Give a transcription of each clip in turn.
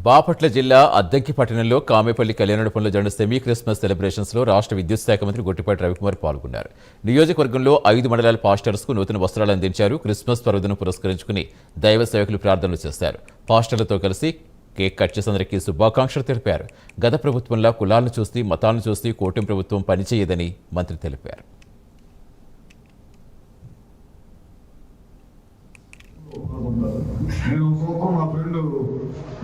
బాపట్ల జిల్లా అద్దంకి పట్టణంలో కామేపల్లి కళ్యాణమండపంలో జరిగిన సెమీ క్రిస్మస్ సెలబ్రేషన్స్ లో రాష్ట్ర విద్యుత్ శాఖ మంత్రి గొట్టిపాటి రవికుమార్ పాల్గొన్నారు. నియోజకవర్గంలో 5 మండలాల పాస్టర్స్ కు నూతన వస్త్రాలు అందించారు. క్రిస్మస్ పర్వదినం పురస్కరించుకుని దైవ సేవకులు ప్రార్థనలు చేశారు. పాస్టర్లతో కలిసి కేక్ కట్ చేసి అందరికీ శుభాకాంక్షలు తెలిపారు. గత ప్రభుత్వంలో కులాలను చూసి మతాలను చూసి కూటమి ప్రభుత్వం పనిచేయదని మంత్రి తెలిపారు. నేను సంవత్సరం నా ఫ్రెండ్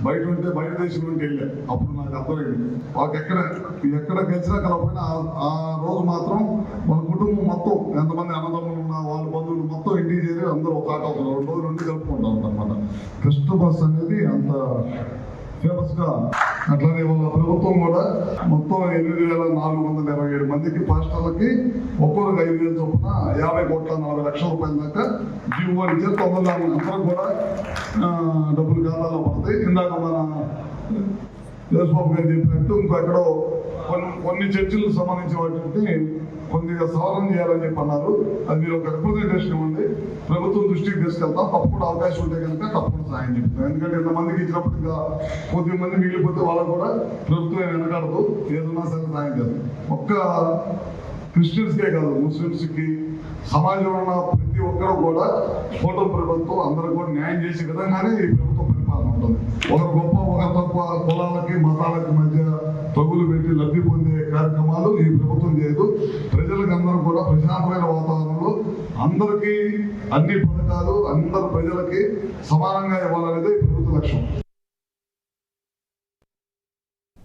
బయట దేశం నుండి వెళ్ళా. అప్పుడు నాకు అర్థమైంది వాళ్ళకి ఎక్కడ గెలిచినా కలపైనా ఆ రోజు మాత్రం మన కుటుంబం మొత్తం ఎంతమంది అన్నదమ్ములు ఉన్నా వాళ్ళ బంధువులు మొత్తం ఇంటికి చేరి అందరూ ఒక ఆట 2 రోజులు నుండి కలుపుకుంటాం అనమాట. క్రిస్మస్ అనేది అంత ఫేమస్ గా. అట్లానే వాళ్ళ ప్రభుత్వం కూడా మొత్తం 8,427 మందికి పాస్టర్లకి ఒక్కొక్కరికి 5,000 చొప్పున 50,40,00,000 రూపాయల దాకా జీవో ఇచ్చారు. తొందరలో అందరం కూడా డబ్బులు ఖాతాలో పడతాయి. ఇందాక మన యేసుబాబు గారు చెప్పినట్టు ఇంకెక్కడో కొన్ని చర్చిలకు సంబంధించి వాటిని కొద్దిగా సవరణ చేయాలని చెప్పి అన్నారు. అది మీరు ఒక రిప్రజెంటేషన్ ఇవ్వండి, ప్రభుత్వం దృష్టికి తీసుకెళ్తాం. తప్పకుండా అవకాశం ఉంటే కనుక తప్పకుండా సాయం చెప్తాం. ఎందుకంటే ఇంతమందికి ఇచ్చినప్పుడు ఇంకా కొద్ది మంది మిగిలిపోతే వాళ్ళకు కూడా ప్రభుత్వం వెనకాడదు, ఏదన్నా సరే సాయం చేస్తాం. ఒక్క క్రిస్టియన్స్కే కాదు, ముస్లిమ్స్కి, సమాజంలో ఉన్న ప్రతి ఒక్కరు కూడా కూటమి ప్రభుత్వం అందరూ కూడా న్యాయం చేసే విధంగానే ఈ ప్రభుత్వం పరిపాలన ఉంటుంది. ఒకరు గొప్ప ఒకరు తక్కువ కులాలకి మతాలకి మధ్య తగులు పెట్టి లబ్ధి పొందే కార్యక్రమాలు ఈ ప్రభుత్వం చేయదు. ప్రజలకు అందరూ కూడా ప్రశాంతమైన వాతావరణంలో అందరికీ అన్ని పథకాలు అందరు ప్రజలకి సమానంగా ఇవ్వాలనేది ప్రభుత్వ లక్ష్యం.